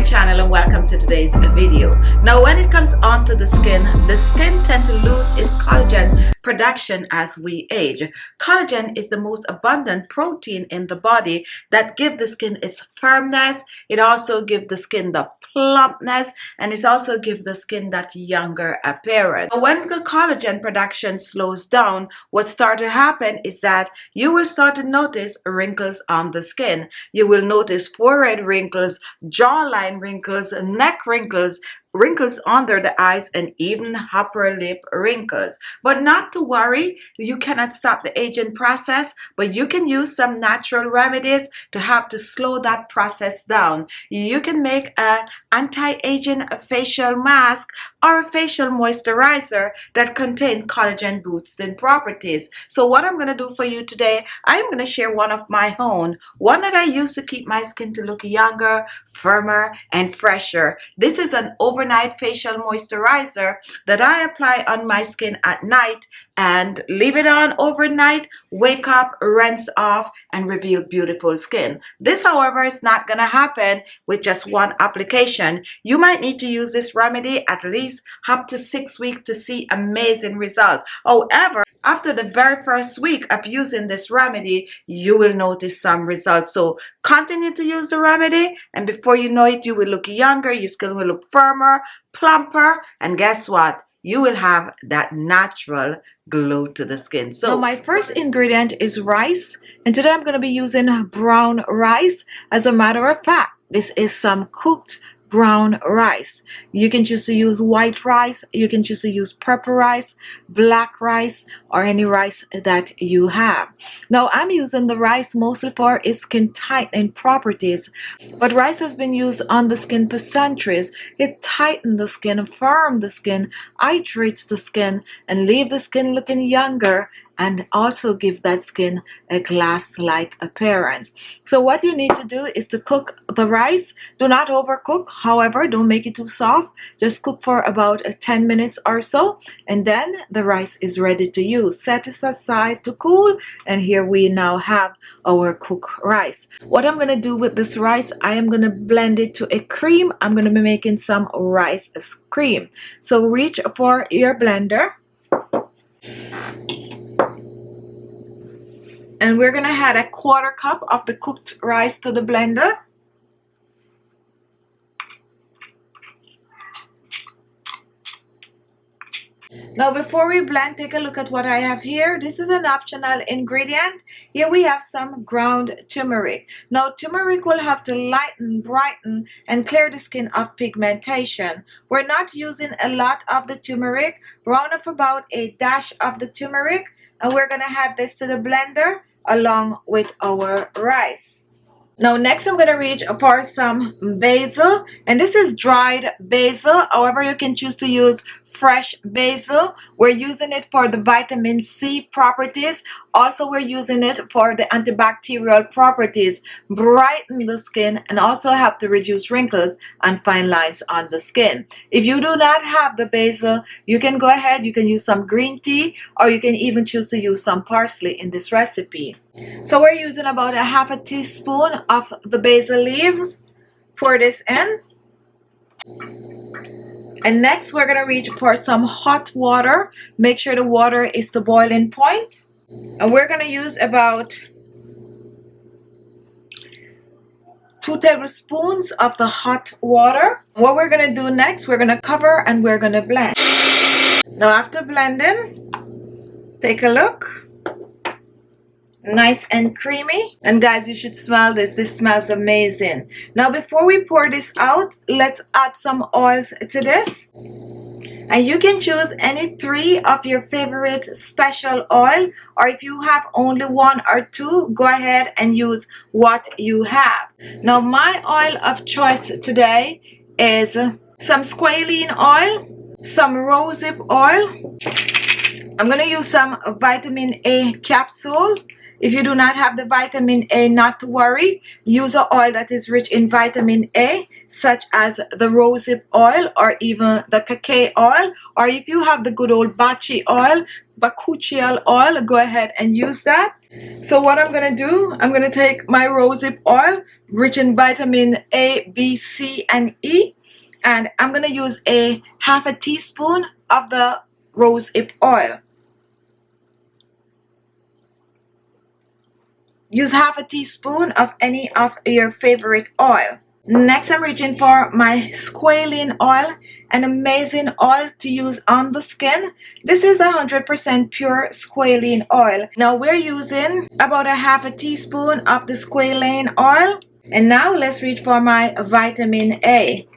channel and welcome to today's video. Now when it comes onto the skin tends to lose its collagen production as we age. Collagen is the most abundant protein in the body that gives the skin its firmness. It also gives the skin the plumpness, and it also gives the skin that younger appearance. When the collagen production slows down, what starts to happen is that you will start to notice wrinkles on the skin. You will notice forehead wrinkles, jawline wrinkles, neck wrinkles, wrinkles under the eyes, and even upper lip wrinkles. But not to worry, you cannot stop the aging process, but you can use some natural remedies to help to slow that process down. You can make an anti-aging facial mask or a facial moisturizer that contains collagen boosting properties. So what I'm going to do for you today, I'm going to share one of my own, one that I use to keep my skin to look younger, firmer, and fresher. This is an overnight facial moisturizer that I apply on my skin at night and leave it on overnight, wake up, rinse off, and reveal beautiful skin. This, however, is not going to happen with just one application. You might need to use this remedy at least up to 6 weeks to see amazing results. However, after the very first week of using this remedy, you will notice some results. So continue to use the remedy, and before you know it, you will look younger, your skin will look firmer, plumper, and guess what? You will have that natural glow to the skin. So my first ingredient is rice, and today I'm going to be using brown rice. As a matter of fact, this is some cooked brown rice. You can choose to use white rice, you can choose to use purple rice, black rice, or any rice that you have. Now I'm using the rice mostly for its skin tightening properties, but rice has been used on the skin for centuries. It tightens the skin, firms the skin, hydrates the skin, and leave the skin looking younger, and also give that skin a glass-like appearance. So what you need to do is to cook the rice. Do not overcook, however, don't make it too soft. Just cook for about 10 minutes or so, and then the rice is ready to use. Set it aside to cool, and here we now have our cooked rice. What I'm gonna do with this rice, I am gonna blend it to a cream. I'm gonna be making some rice cream. So reach for your blender, and we're going to add a 1/4 cup of the cooked rice to the blender. Now before we blend, take a look at what I have here. This is an optional ingredient. Here we have some ground turmeric. Now turmeric will have to lighten, brighten, and clear the skin of pigmentation. We're not using a lot of the turmeric. Brown up about a dash of the turmeric, and we're going to add this to the blender along with our rice. Now next I'm going to reach for some basil, and this is dried basil. However, you can choose to use fresh basil. We're using it for the vitamin C properties. Also, we're using it for the antibacterial properties, brighten the skin, and also help to reduce wrinkles and fine lines on the skin. If you do not have the basil, you can go ahead, you can use some green tea, or you can even choose to use some parsley in this recipe. So we're using about a 1/2 teaspoon of the basil leaves for this in. And next we're going to reach for some hot water. Make sure the water is the boiling point. And we're going to use about 2 tablespoons of the hot water. What we're going to do next, we're going to cover and we're going to blend. Now after blending, take a look. Nice and creamy, and guys, you should smell this. This smells amazing. Now before we pour this out, let's add some oils to this, and you can choose any 3 of your favorite special oil, or if you have only 1 or 2, go ahead and use what you have. Now my oil of choice today is some squalene oil, some rosehip oil. I'm going to use some vitamin A capsule, If you do not have the vitamin A, not to worry. Use an oil that is rich in vitamin A, such as the rosehip oil or even the cacao oil. Or if you have the good old bakuchiol oil, go ahead and use that. So what I'm going to do, I'm going to take my rosehip oil, rich in vitamin A, B, C, and E. And I'm going to use a half a teaspoon of the rosehip oil. Use half a teaspoon of any of your favorite oil. Next, I'm reaching for my squalene oil, an amazing oil to use on the skin. This is 100% pure squalene oil. Now we're using about a half a teaspoon of the squalene oil. And now let's reach for my vitamin A.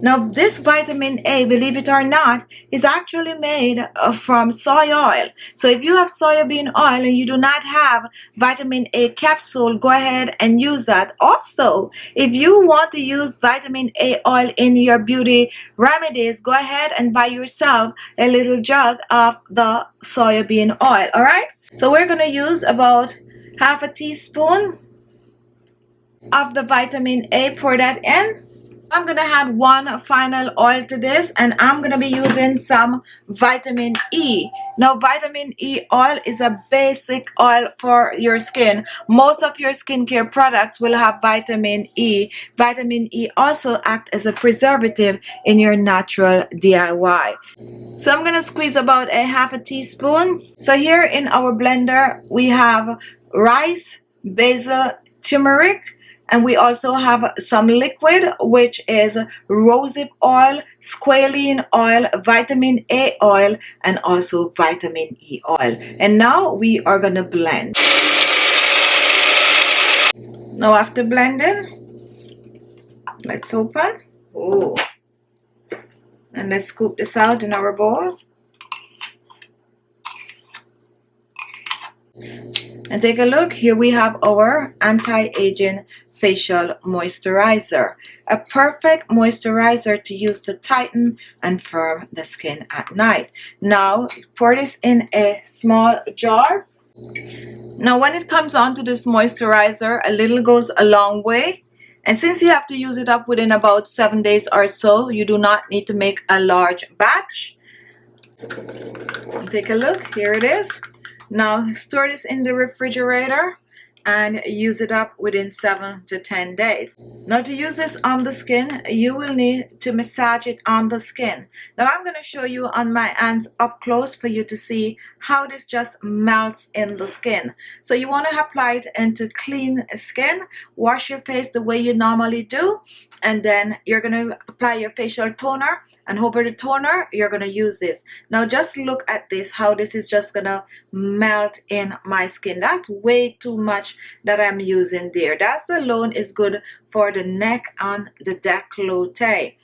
Now this vitamin A, believe it or not, is actually made from soy oil. So if you have soybean oil and you do not have vitamin A capsule, go ahead and use that. Also, if you want to use vitamin A oil in your beauty remedies, go ahead and buy yourself a little jug of the soybean oil. All right, so we're going to use about half a teaspoon of the vitamin A. Pour that in. I'm going to add one final oil to this, and I'm going to be using some vitamin E. Now, vitamin E oil is a basic oil for your skin. Most of your skincare products will have vitamin E. Vitamin E also acts as a preservative in your natural DIY. So I'm going to squeeze about a half a teaspoon. So here in our blender, we have rice, basil, turmeric, and we also have some liquid, which is rosehip oil, squalene oil, vitamin A oil, and also vitamin E oil. And now we are going to blend. Now after blending, let's open. Oh. And let's scoop this out in our bowl. And take a look. Here we have our anti-aging facial moisturizer, a perfect moisturizer to use to tighten and firm the skin at night. Now pour this in a small jar. Now when it comes onto this moisturizer, a little goes a long way, and since you have to use it up within about 7 days or so, you do not need to make a large batch. Take a look. Here it is. Now store this in the refrigerator and use it up within 7 to 10 days. Now to use this on the skin, you will need to massage it on the skin. Now I'm going to show you on my hands up close for you to see how this just melts in the skin. So you want to apply it into clean skin, wash your face the way you normally do, and then you're going to apply your facial toner, and over the toner you're going to use this. Now just look at this, how this is just going to melt in my skin. That's way too much that I'm using there. That alone is good for the neck and the décolleté.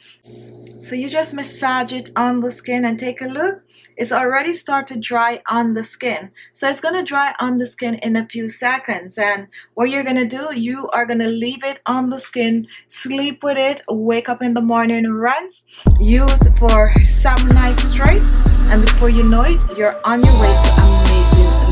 So you just massage it on the skin and take a look. It's already started to dry on the skin. So it's going to dry on the skin in a few seconds. And what you're going to do, you are going to leave it on the skin, sleep with it, wake up in the morning, rinse, use for 7 nights straight. And before you know it, you're on your way to amazing